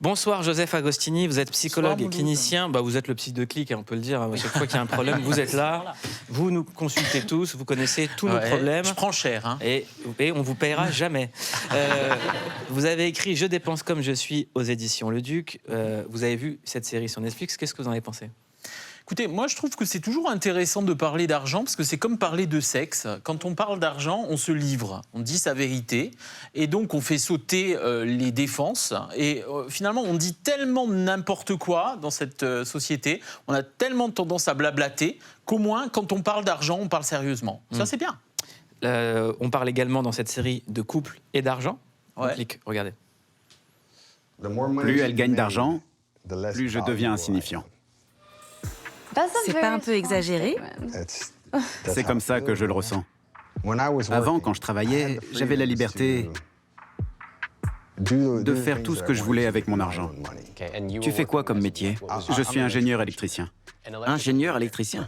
Bonsoir Joseph Agostini, vous êtes psychologue et clinicien. Vous êtes le psy de Click, on peut le dire. À chaque fois qu'il y a un problème, vous êtes là. Vous nous consultez tous, vous connaissez tous nos problèmes. Je prends cher. Et on vous paiera jamais. Vous avez écrit Je dépense comme je suis aux éditions Le Duc. Vous avez vu cette série sur Netflix. Qu'est-ce que vous en avez pensé ? Écoutez, moi je trouve que c'est toujours intéressant de parler d'argent parce que c'est comme parler de sexe. Quand on parle d'argent, on se livre, on dit sa vérité et donc on fait sauter les défenses et finalement on dit tellement n'importe quoi dans cette société, on a tellement tendance à blablater qu'au moins quand on parle d'argent, on parle sérieusement. Ça c'est bien. On parle également dans cette série de couple et d'argent. Ouais. Clique, regardez. Plus elle gagne d'argent, plus je deviens insignifiant. C'est pas un peu exagéré ? C'est comme ça que je le ressens. Avant, quand je travaillais, j'avais la liberté de faire tout ce que je voulais avec mon argent. Tu fais quoi comme métier? Je suis ingénieur électricien. Ingénieur électricien.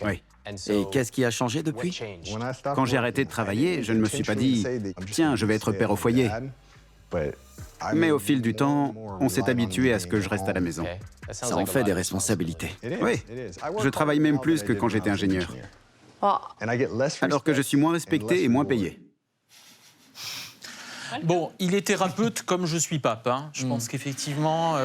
Oui. Et qu'est-ce qui a changé depuis? Quand j'ai arrêté de travailler, je ne me suis pas dit « Tiens, je vais être père au foyer ». Mais au fil du temps, on s'est habitué à ce que je reste à la maison. Ça en fait des responsabilités. Oui, je travaille même plus que quand j'étais ingénieur. Alors que je suis moins respecté et moins payé. Bon, il est thérapeute comme je suis pape. Je pense qu'effectivement...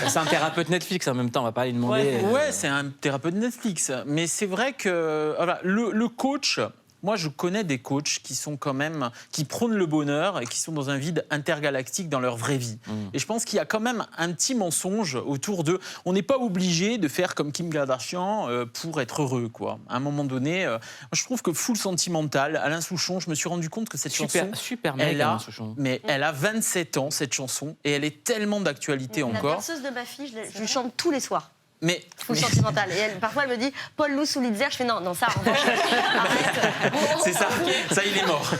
C'est un thérapeute Netflix en même temps, on va pas lui demander. Ouais, c'est un thérapeute Netflix. Mais c'est vrai que voilà, le coach... Moi, je connais des coachs qui sont quand même, qui prônent le bonheur et qui sont dans un vide intergalactique dans leur vraie vie. Et je pense qu'il y a quand même un petit mensonge autour de... On n'est pas obligé de faire comme Kim Kardashian pour être heureux, quoi. À un moment donné, je trouve que Full Sentimental, Alain Souchon, je me suis rendu compte que cette chanson... Super mec, Alain Souchon. Mais elle a 27 ans, cette chanson, et elle est tellement d'actualité encore. La berceuse de ma fille, je lui chante tous les soirs. Mais... Full Sentimental. Et parfois, elle me dit Paul Lou sous Litzer. Je fais non, ça, en revanche, arrête. C'est ça, ça, il est mort.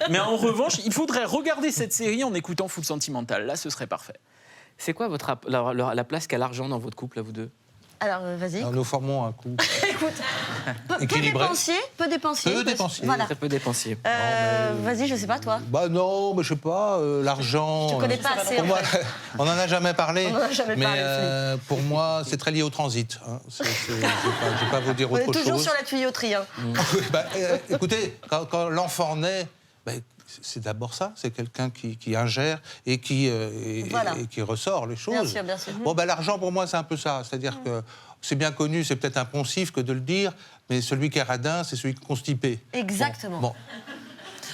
Mais en revanche, il faudrait regarder cette série en écoutant Full Sentimental. Là, ce serait parfait. C'est quoi la place qu'a l'argent dans votre couple, à vous deux ? Alors, vas-y. Alors, nous formons un couple. Écoute, peu Équilibré. dépensier. Voilà. Très peu dépensier. Vas-y, je sais pas, toi. Bah non, mais je sais pas, l'argent... Je te connais pas assez, pour moi, en fait. on n'en a jamais parlé. On n'en a jamais parlé, Mais pour moi, c'est très lié au transit. Je ne vais pas vous dire On autre est toujours chose. sur la tuyauterie. Écoutez, quand l'enfant naît, c'est d'abord ça, c'est quelqu'un qui ingère et qui ressort les choses. Bien sûr, bien sûr. Bon, l'argent, pour moi, c'est un peu ça. C'est-à-dire que c'est bien connu, c'est peut-être un poncif que de le dire, mais celui qui est radin, c'est celui qui est constipé. Exactement. Bon.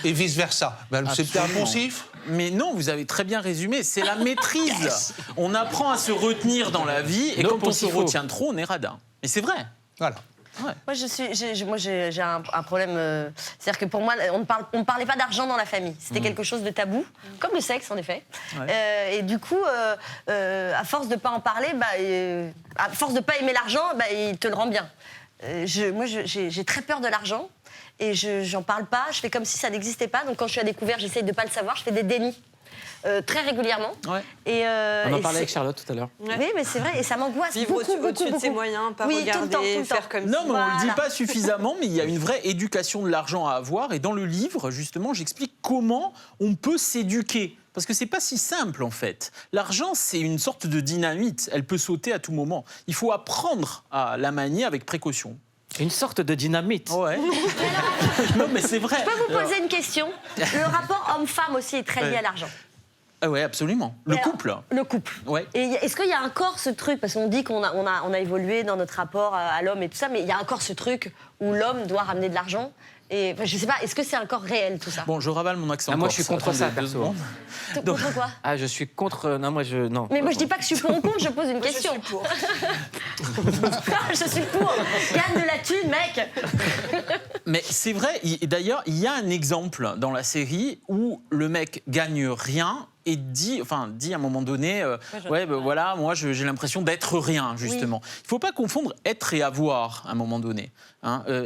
Et vice-versa. C'est un poncif. Mais non, vous avez très bien résumé, c'est la maîtrise. On apprend à se retenir dans la vie, et quand on se retient trop, on est radin. Et c'est vrai. Voilà. Ouais. Moi, j'ai un problème. C'est-à-dire que pour moi, on ne parlait pas d'argent dans la famille. C'était quelque chose de tabou, comme le sexe, en effet. Ouais. Et du coup, à force de ne pas en parler, à force de ne pas aimer l'argent, il te le rend bien. Moi, j'ai très peur de l'argent. Et j'en parle pas, je fais comme si ça n'existait pas. Donc quand je suis à découvert, j'essaye de ne pas le savoir, je fais des dénis. Très régulièrement. Ouais. Et, on en parlait avec Charlotte tout à l'heure. Oui, mais c'est vrai, et ça m'angoisse Vivre beaucoup, au-dessus de beaucoup. ses moyens, pas Oui, regarder, tout le temps. faire comme Non, si... mais on ne le dit Voilà. pas suffisamment, mais il y a une vraie éducation de l'argent à avoir. Et dans le livre, justement, j'explique comment on peut s'éduquer. Parce que c'est pas si simple, en fait. L'argent, c'est une sorte de dynamite. Elle peut sauter à tout moment. Il faut apprendre à la manier avec précaution. Une sorte de dynamite. Ouais. Non, mais c'est vrai. Je peux vous poser une question. Le rapport homme-femme aussi est très lié à l'argent. Ah ouais, absolument. Le Alors, couple. Le couple. Ouais. Et est-ce qu'il y a encore ce truc, parce qu'on dit qu'on a évolué dans notre rapport à l'homme et tout ça, mais il y a encore ce truc où l'homme doit ramener de l'argent. Et je sais pas, est-ce que c'est encore réel tout ça? Bon, je ravale mon accent. Moi, je suis corse. contre ça, Attendez deux perso. secondes. Contre quoi? Ah, je suis contre. Non, non. Mais moi je dis pas que je suis pour ou contre, je pose une question. Je suis pour. Je suis pour. Gagne de la thune, mec. Mais c'est vrai, d'ailleurs, il y a un exemple dans la série où le mec gagne rien et dit à un moment donné, voilà, moi j'ai l'impression d'être rien, justement. Il ne faut pas confondre être et avoir, à un moment donné.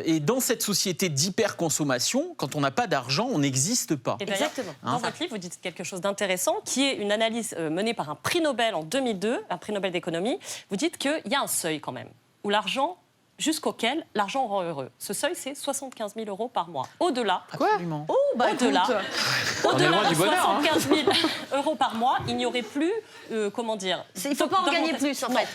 Et dans cette société d'hyperconsommation, quand on n'a pas d'argent, on n'existe pas. Et d'ailleurs, Exactement. dans votre livre, vous dites quelque chose d'intéressant, qui est une analyse menée par un prix Nobel en 2002, un prix Nobel d'économie. Vous dites qu'il y a un seuil quand même, où l'argent jusqu'auquel l'argent rend heureux. Ce seuil, c'est 75 000 euros par mois. Au-delà, Absolument. au-delà est loin de du bonheur, 75 000 euros par mois, il n'y aurait plus, comment dire... Il ne faut pas en gagner plus, en fait.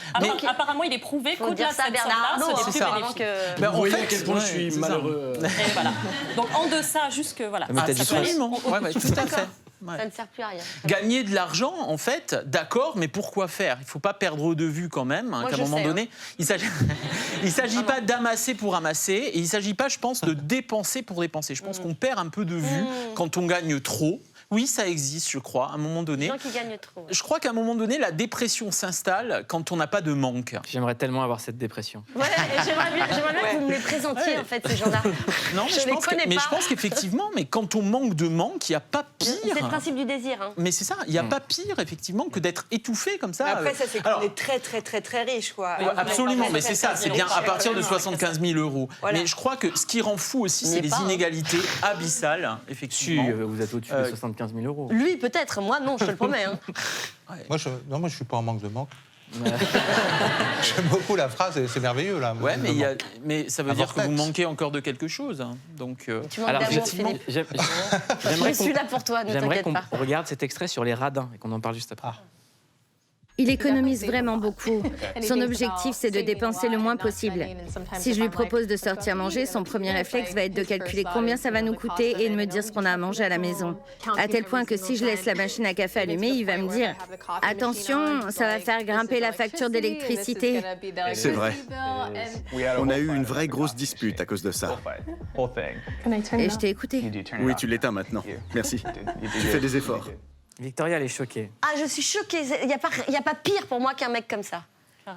Apparemment, il est prouvé Faut qu'au-delà dire de ça à cette Bernard somme-là, Arnault, ce n'est hein, plus c'est vraiment bénéfique. que... Ben, Vous voyez à quel point je suis c'est ça. malheureux. Et voilà. Donc en deçà, jusque... Voilà. Mais t'as dit Absolument. Ouais, tout à fait. Ouais. Ça ne sert plus à rien. Gagner de l'argent, en fait, d'accord, mais pourquoi faire? Il ne faut pas perdre de vue quand même qu'à un je moment sais, donné, il ne s'agit pas d'amasser pour amasser et il ne s'agit pas, je pense, de dépenser pour dépenser. Je pense qu'on perd un peu de vue quand on gagne trop. Oui, ça existe, je crois, à un moment donné. Les gens qui gagnent trop. Je crois qu'à un moment donné, la dépression s'installe quand on n'a pas de manque. J'aimerais tellement avoir cette dépression. Ouais, et j'aimerais bien que vous me les présentiez, en fait, ces gens-là. Non, Je les connais mais pas. je pense qu'effectivement, mais quand on manque de manque, il n'y a pas pire. C'est le principe du désir. Hein. Mais c'est ça, il n'y a pas pire, effectivement, que d'être étouffé comme ça. Mais après, ça, c'est qu'on Alors, est très riche, quoi. ouais, absolument, mais c'est ça, c'est bien à partir de 75 000 euros. Voilà. Mais je crois que ce qui rend fou aussi, c'est les inégalités abyssales, Si, effectivement. vous êtes au-dessus des 75 000 euros. Lui, peut-être. Moi, non, je te le promets. Hein. Moi, je ne suis pas en manque de manque. J'aime beaucoup la phrase et c'est merveilleux, là. Ouais, mais ça veut Un dire que vortex. vous manquez encore de quelque chose. Hein. Donc, Tu manques Alors, d'amour, effectivement, Philippe. Je j'aimerais suis là pour toi, ne J'aimerais t'inquiète qu'on pas. regarde cet extrait sur les radins et qu'on en parle juste après. Il économise vraiment beaucoup. Son objectif, c'est de dépenser le moins possible. Si je lui propose de sortir manger, son premier réflexe va être de calculer combien ça va nous coûter et de me dire ce qu'on a à manger à la maison. À tel point que si je laisse la machine à café allumée, il va me dire « Attention, ça va faire grimper la facture d'électricité. C'est vrai. On a eu une vraie grosse dispute à cause de ça. » Et je t'ai écouté. Oui, tu l'éteins maintenant. Merci. Tu fais des efforts. Victoria, elle est choquée. Ah, je suis choquée. Il n'y a pas pire pour moi qu'un mec comme ça.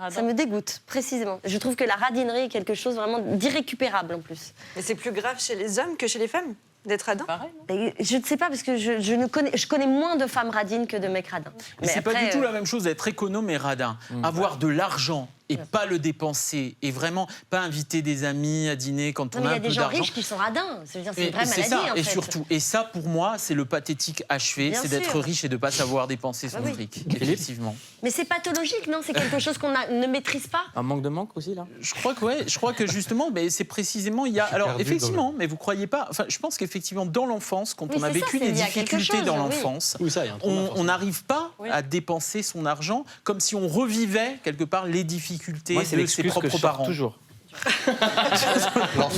Ça me dégoûte, précisément. Je trouve que la radinerie est quelque chose vraiment d'irrécupérable, en plus. Mais c'est plus grave chez les hommes que chez les femmes, d'être radin. Pareil, non? Et je ne sais pas, parce que je connais moins de femmes radines que de mecs radins. mais c'est après, pas du tout la même chose d'être économe et radin. Avoir de l'argent et pas le dépenser et vraiment pas inviter des amis à dîner quand Non, on mais a il y un a peu des gens d'argent. riches qui sont radins. C'est une vraie Et maladie, c'est ça, en et fait. surtout, et ça pour moi, c'est le pathétique achevé, Bien c'est d'être sûr. riche et de pas savoir dépenser son oui. fric. Effectivement. Mais c'est pathologique, non? C'est quelque chose qu'on ne maîtrise pas. Un manque de manque aussi, là? Je crois que justement, mais c'est précisément il y a. Alors perdu effectivement, mais vous croyez pas. Enfin, je pense qu'effectivement dans l'enfance, quand Oui, on a c'est ça, vécu c'est des lié à quelque difficultés chose, dans oui. l'enfance, Oui, ça, il y a un trauma, on forcément. n'arrive pas Oui. à dépenser son argent comme si on revivait quelque part les difficultés Moi, c'est de ses l'excuse que propres je sors parents. toujours.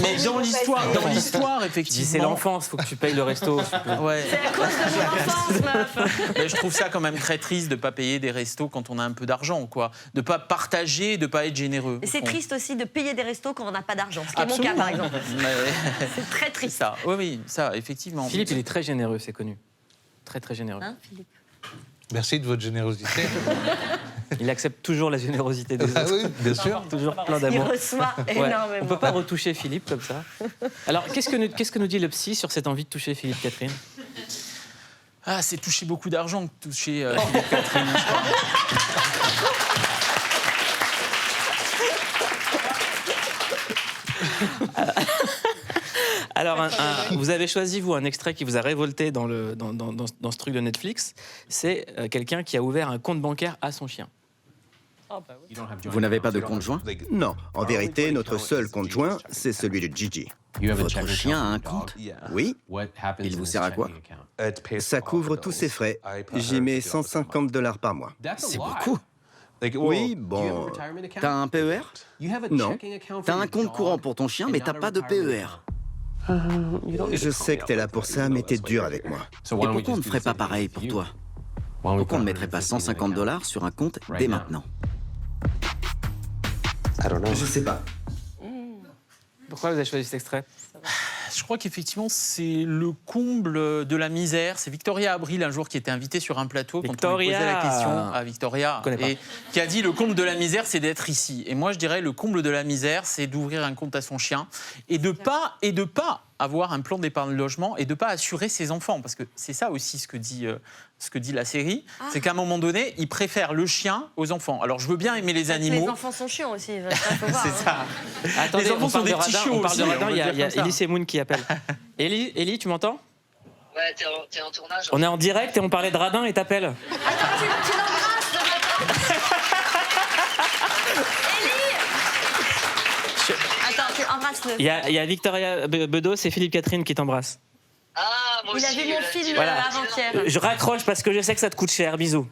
Mais dans l'histoire, Je dis, effectivement. c'est l'enfance, faut que tu payes le resto. Ouais. C'est à cause de mon enfance, meuf. Mais je trouve ça quand même très triste de pas payer des restos quand on a un peu d'argent, quoi. De pas partager, de pas être généreux. Et c'est au fond. triste aussi de payer des restos quand on n'a pas d'argent. Ce qui est mon Absolument. cas, par exemple. Mais- C'est très C'est triste. ça. Oui, ça, effectivement. Philippe, il est très généreux, c'est connu. Très, très généreux. Hein, Philippe? Merci de votre générosité. Il accepte toujours la générosité des Ah autres. oui, bien sûr. Toujours plein Il d'amour. reçoit Ouais. énormément. On peut pas retoucher Philippe comme ça. Alors, qu'est-ce que nous dit le psy sur cette envie de toucher Philippe, Catherine? Ah, c'est toucher beaucoup d'argent que toucher Philippe Catherine, je crois. Alors, vous avez choisi, vous, un extrait qui vous a révolté dans ce truc de Netflix. C'est quelqu'un qui a ouvert un compte bancaire à son chien. Ah, bah oui. Vous n'avez pas de compte joint? Non, en vérité, notre seul compte joint, c'est celui de Gigi. Votre chien a un compte? Oui, Il vous sert à quoi? ça couvre tous ses frais. J'y mets $150 par mois. C'est beaucoup. Oui, bon, T'as un PER? non. T'as un compte courant pour ton chien, mais t'as pas de PER. Je sais que t'es là pour ça, mais t'es dur avec moi. Et pourquoi on ne ferait pas pareil pour toi? Pourquoi on ne mettrait pas $150 sur un compte dès maintenant? Je sais pas. Pourquoi vous avez choisi cet extrait? Je crois qu'effectivement, c'est le comble de la misère. C'est Victoria Abril, un jour, qui était invitée sur un plateau quand on lui posait la question à Victoria, connais pas. et qui a dit le comble de la misère, c'est d'être ici. Et moi, je dirais le comble de la misère, c'est d'ouvrir un compte à son chien et de pas avoir un plan d'épargne logement et de pas assurer ses enfants, parce que c'est ça aussi ce que dit la série, c'est qu'à un moment donné, il préfère le chien aux enfants. Alors, je veux bien aimer les animaux. Les enfants sont chiants aussi. Faut voir, C'est hein. ça. Attendez, Les enfants on sont parle des de petits radin. chiots On parle de aussi, radin. on Il y va a, dire comme ça. Elie Semoun qui appelle. Elie, tu m'entends? Ouais, t'es en tournage. On est en direct et on parlait de radin et t'appelles. Attends, tu l'embrasses, ce matin. embrasse-le. Il y a Victoria Bedos et Philippe Catherine qui t'embrassent. Ah, moi Il a aussi. vu mon film Voilà. avant-hier. Je raccroche parce que je sais que ça te coûte cher. Bisous.